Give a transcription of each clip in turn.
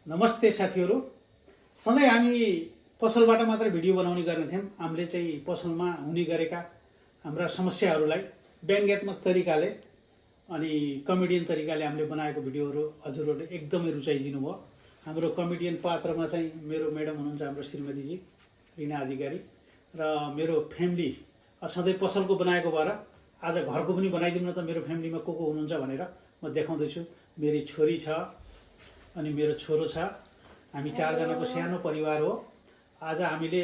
नमस्ते साथीहरू। सधैँ हामी पसलबाट मात्र भिडियो बनाउने गर्ने थियौँ। हामीले चाहिँ पसलमा हुने गरेका हाम्रा समस्याहरूलाई व्यङ्ग्यात्मक तरिकाले अनि कमेडियन तरिकाले हामीले बनाएको भिडियोहरू हजुरहरूले एकदमै रुचाइदिनु भयो। हाम्रो कमेडियन पात्रमा चाहिँ मेरो म्याडम हुनुहुन्छ, हाम्रो श्रीमतीजी रिना अधिकारी, र मेरो फ्यामिली सधैँ पसलको बनाएको भएर आज घरको पनि बनाइदिउँ न त मेरो फ्यामिलीमा को हुनुहुन्छ भनेर म देखाउँदैछु। मेरी छोरी छ अनि मेरो छोरो छ। हामी चारजनाको सानो परिवार हो। आज हामीले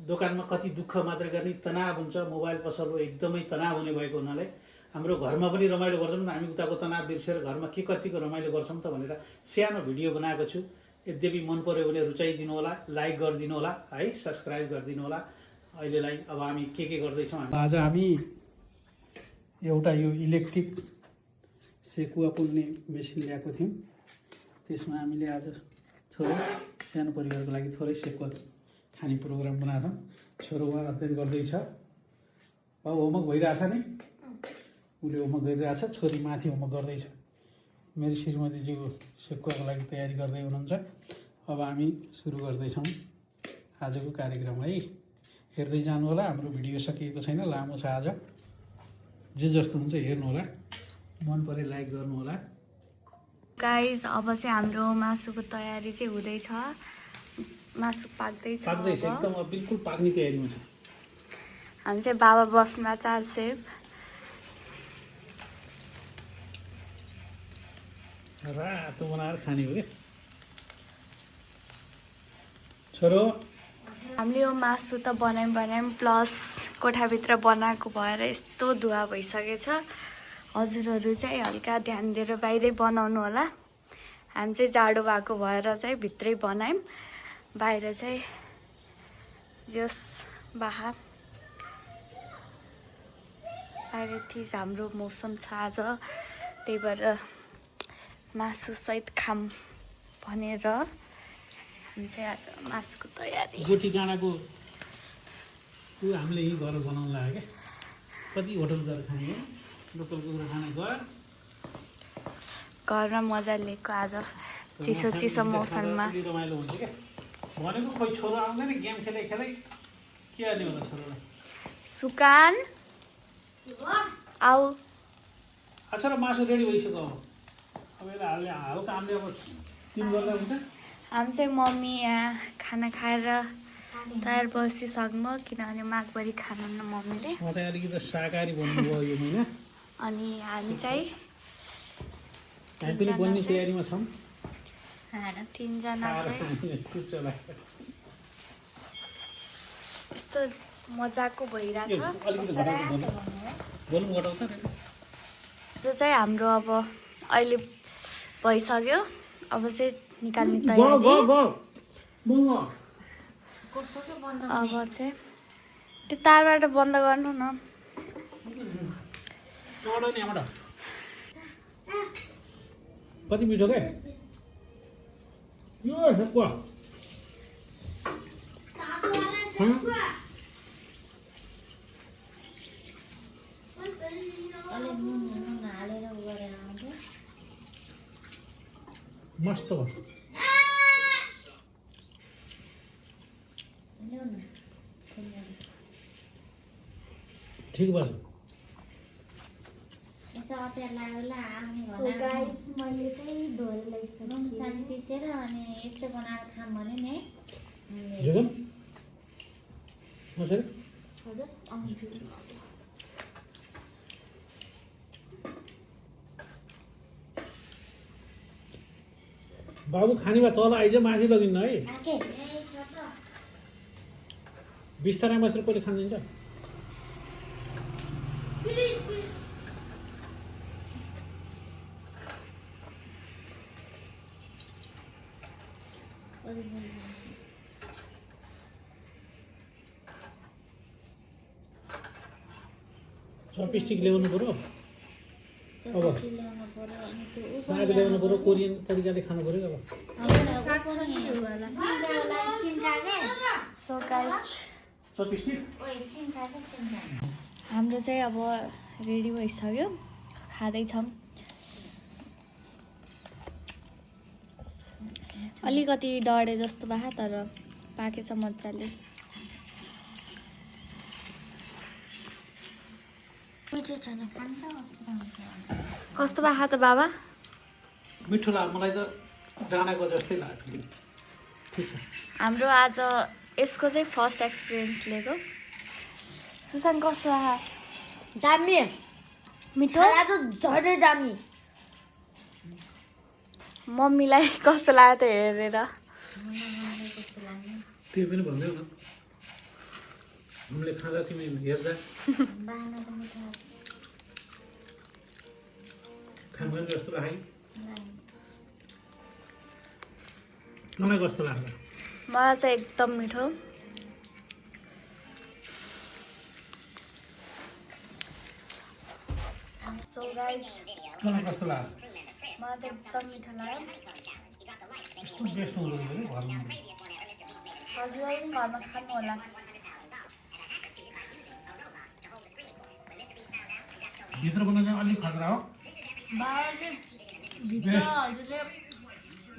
दोकानमा कति दुःख मात्र गर्ने, तनाव हुन्छ, मोबाइल पसल हो, एकदमै तनाव हुने भएको हुनाले हाम्रो घरमा पनि रमाइलो गर्छौँ। हामी उताको तनाव बिर्सेर घरमा के कतिको रमाइलो गर्छौँ त भनेर सानो भिडियो बनाएको छु। यद्यपि मन पर्यो भने रुचाइदिनु होला, लाइक गरिदिनु होला है, सब्सक्राइब गरिदिनु होला। अहिलेलाई अब हामी के गर्दैछौँ, आज हामी एउटा यो इलेक्ट्रिक सेकुवा पोल्ने मेसिन ल्याएको थियौँ। त्यसमा हामीले आज छोरो सानो परिवारको लागि थोरै सेकुवा खाने प्रोग्राम बनाएको छौँ। छोरो उहाँ अध्ययन गर्दैछ। अब होमवर्क भइरहेछ नि, उसले होमवर्क गरिरहेछ, छोरी माथि होमवर्क गर्दैछ। मेरो श्रीमतीजीको सेकुवाको लागि तयारी गर्दै हुनुहुन्छ। अब हामी सुरु गर्दैछौँ आजको कार्यक्रम है। हेर्दै जानु होला, हाम्रो भिडियो सकिएको छैन, लामो छ आज। जे जस्तो हुन्छ हेर्नु होला, मन परे लाइक गर्नु होला। गाइज अब चाहिँ हाम्रो मासुको तयारी चाहिँ हुँदैछ। मासु पाक्दैछ एकदम बिल्कुल पाक्ने तयारीमा छ। हामी चाहिँ बाबा बस्नुमा चार सेफ रातो बनाएर खाने हो क्या छोरो। हामीले यो मासु त बनायौँ प्लस कोठाभित्र बनाएको भएर यस्तो धुवा भइसकेछ। हजुरहरू चाहिँ हल्का ध्यान दिएर बाहिरै बनाउनु होला। हामी चाहिँ जाडो भएको भएर चाहिँ भित्रै बनायौँ, बाहिर चाहिँ जस बाहिर ठिक राम्रो मौसम छ आज, त्यही भएर मासुसहित खाम भनेर हामी चाहिँ आज मासुको तयारी। गोटी गाँडाको हामीले यही घर बनाउन लाग्यो क्या। कति होटल गएर खाने हो, लोकल कुखुरा खाने घर घरमा मजा लिएको आज चिसो मौसममा। रमाइलो हुन्छ क्या। भनेको खोइ छोरो आउँदैन, गेम खेलै के गर्ने होला छोरोलाई। सुकान आऊ। अच्छा र मासु रेडी भइसक्यो। अब यसलाई हल्का हामीले अब तिन गर्दा हुन्छ। हामी चाहिँ मम्मी यहाँ खाना खाएर तयार बसिसक्नु, किनभने माघभरि खानुहुन्न मम्मीले। म चाहिँ अलिकति शाकाहारी बन्नुभयो यो महिना। अनि हामी चाहिँ हामी पनि बन्ने तयारीमा छौँ। तिनजना चाहिँ यस्तो मजाको भइरहेछ। यो चाहिँ हाम्रो अब अहिले भइसक्यो, अब चाहिँ निकाल्ने तयारी। अब चाहिँ त्यो तारबाट बन्द गर्नु न। कति मिठो क्या यो सेकुवा। मस्त भयो। ठिक भयो। मैले चाहिँ धोरीलाई सानी पिसेर अनि यस्तो बनाएर खाम भने नि हजुर बाबु खाने भए तल आइज, माथि लगिन्न है। बिस्तारैमा बसेर कसले खानिदिन्छ। चपस्टिक ल्याउनु पऱ्यो। अब साग ल्याउनु पऱ्यो, कोरियन तरिकाले खानु पऱ्यो। अब हाम्रो चाहिँ अब रेडी भइसक्यो, खाँदैछौँ। अलिकति डढे जस्तो भए तर पाकेछ मजाले। मिठो छैन खान्दा कस्तो भए त बाबा? मिठो लाग्यो मलाई त डाँडाको जस्तै लाग्यो। ठिक छ। हाम्रो आज यसको चाहिँ फर्स्ट एक्सपिरियन्स लिएको। सुशान्त कस्तो भए? दामी मिठो? खाना त झनै दामी। मम्मीलाई कस्तो लाग्यो त हेरेर? त्यो पनि भन्दैौ न, हामीले खाँदा तिमी हेर्दा बाना त मिठो खानु जस्तो लाग्यो। तँलाई कस्तो लाग्यो? मलाई चाहिँ एकदम मिठो। सो गाइज तँलाई कस्तो लाग्यो? मलाई त एकदम मिठो लाग्यो। यस्तो बेस्ट हुँदो रहेछ कि घरमा। हजुरहरू पनि घरमा खानु होला। भित्र बनाउँदा अलिक खतरा हो। बाबा चाहिँ भित्र हजुरले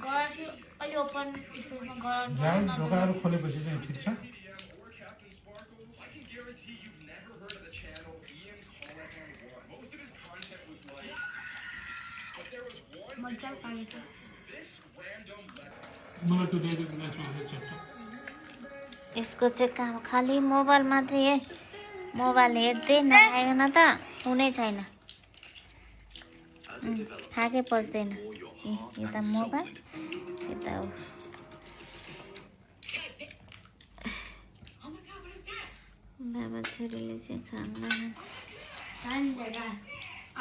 गराएपछि अलि ओपन स्पेसमा गराउनु झ्याल ढोकाहरू खोलेपछि चाहिँ ठिक छ। मजाले पाकेको छ। मलाई त्यो डेली ग्लासमा हालेर चेप्छ। यसको चाहिँ काम खालि मोबाइल मात्रै है। मोबाइल हेर्दै नखाइकन त हुनै छैन। खाएकै पच्दैन। यता मोबाइल यता हो। बाबा छोरीले चाहिँ खाँदैन।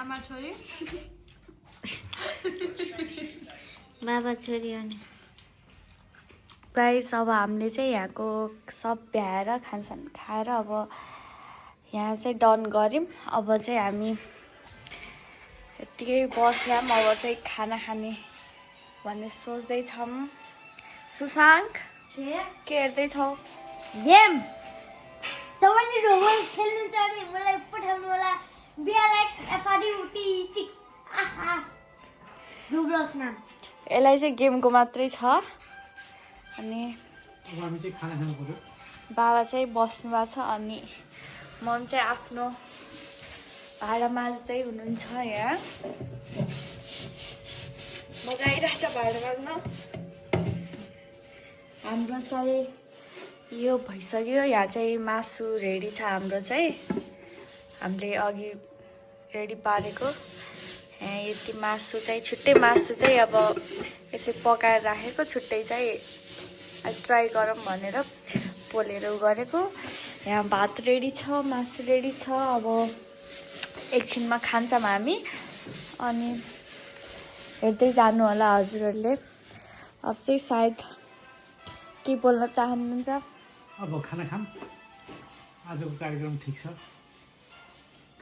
आमा छोरी बाबा छोरी हो नि। गाइस अब हामीले चाहिँ यहाँको सब भ्याएर खानसान खाएर अब यहाँ चाहिँ डन गऱ्यौँ। अब चाहिँ हामी यत्तिकै बस्यौँ। अब चाहिँ खाना खाने भन्ने सोच्दैछौँ। सुशाङ्क के हेर्दैछौ? गेम तपाईले रोबल खेल्नु छ भने मलाई पठाउनु होला BLX FRD6 रोब्लक्स नाम। यसलाई चाहिँ गेमको मात्रै छ। अनि अब हामी चाहिँ खाना खानु पर्यो। बाबा चाहिँ बस्नु भएको छ अनि मम चाहिँ आफ्नो भाँडा माझ्दै हुनुहुन्छ यहाँ। मजा आइरहेछ भाँडा माझ्न। हाम्रो चाहिँ यो भइसक्यो। यहाँ चाहिँ मासु रेडी छ हाम्रो चाहिँ। हामीले अघि रेडी पारेको यहाँ यति मासु चाहिँ छुट्टै मासु चाहिँ अब यसै पकाएर राखेको, छुट्टै चाहिँ ट्राई गरौँ भनेर पोलेर गरेको। यहाँ भात रेडी छ, मासु रेडी छ। अब एकछिनमा खान्छौँ हामी अनि हेर्दै जानु होला हजुरहरूले। अब चाहिँ सायद के बोल्न चाहनुहुन्छ? अब खाना खाऊँ। आजको कार्यक्रम ठिक छ।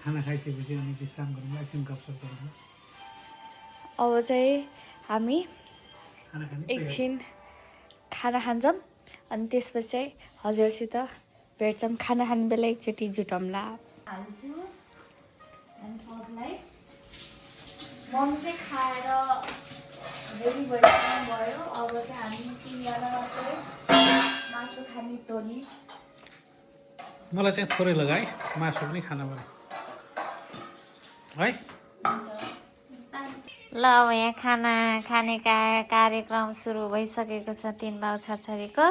खाना खाइसकेपछि अनि विश्राम गरौँ, एकछिन गफसफ गरौँ। अब चाहिँ हामी खाना खाने एकछिन खाना खान्छौँ अनि त्यसपछि चाहिँ हजुरसित भेट्छौँ। खाना खाने बेला एकचोटि जुटौँला। हाल्छु अनि सबलाई मम चाहिँ खाएर रेडी भइसक्नु भयो। अब चाहिँ हामी 3जना मात्रै मासु खाने टोली। मलाई चाहिँ थोरै लगाए, मासु पनि खान पर्यो है। ल अब यहाँ खाना खाने कार्यक्रम सुरु भइसकेको छ 3 बाउ छरछरीको।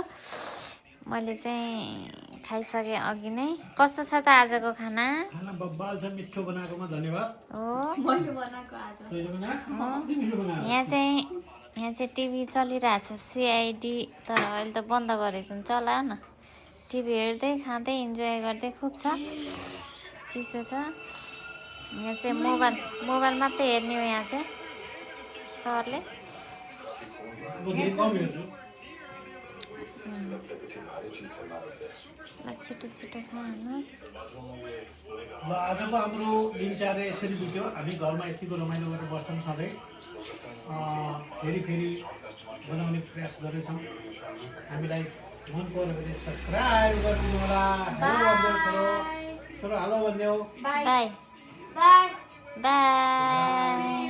मैले चाहिँ खाइसकेँ अघि नै। कस्तो छ त आजको खाना? खाना बब्बाल छ, मिठो बनाएकोमा धन्यवाद। हो मैले बनाएको आज। तैँले बनाएको? अति मिठो बनाएको। यहाँ चाहिँ टिभी चलिरहेछ CID, तर अहिले त बन्द गरेछन्। चलायो न, टिभी हेर्दै खाँदै इन्जोय गर्दै खुब छ। चिसो छ। यहाँ चाहिँ मोबाइल मात्रै हेर्ने हो यहाँ चाहिँ सरले। छिटो छिटो खानु। ल आजको हाम्रो दिनचर्या यसरी बित्यो। हामी घरमा यसैको रमाइलो गरेर बस्छौँ सधैँ। फेरि बनाउने प्रयास गर्दैछौँ। हामीलाई मन पर्यो भने सब्सक्राइब गरिदिनु होला। हेलो भनिदेऊ। By by by.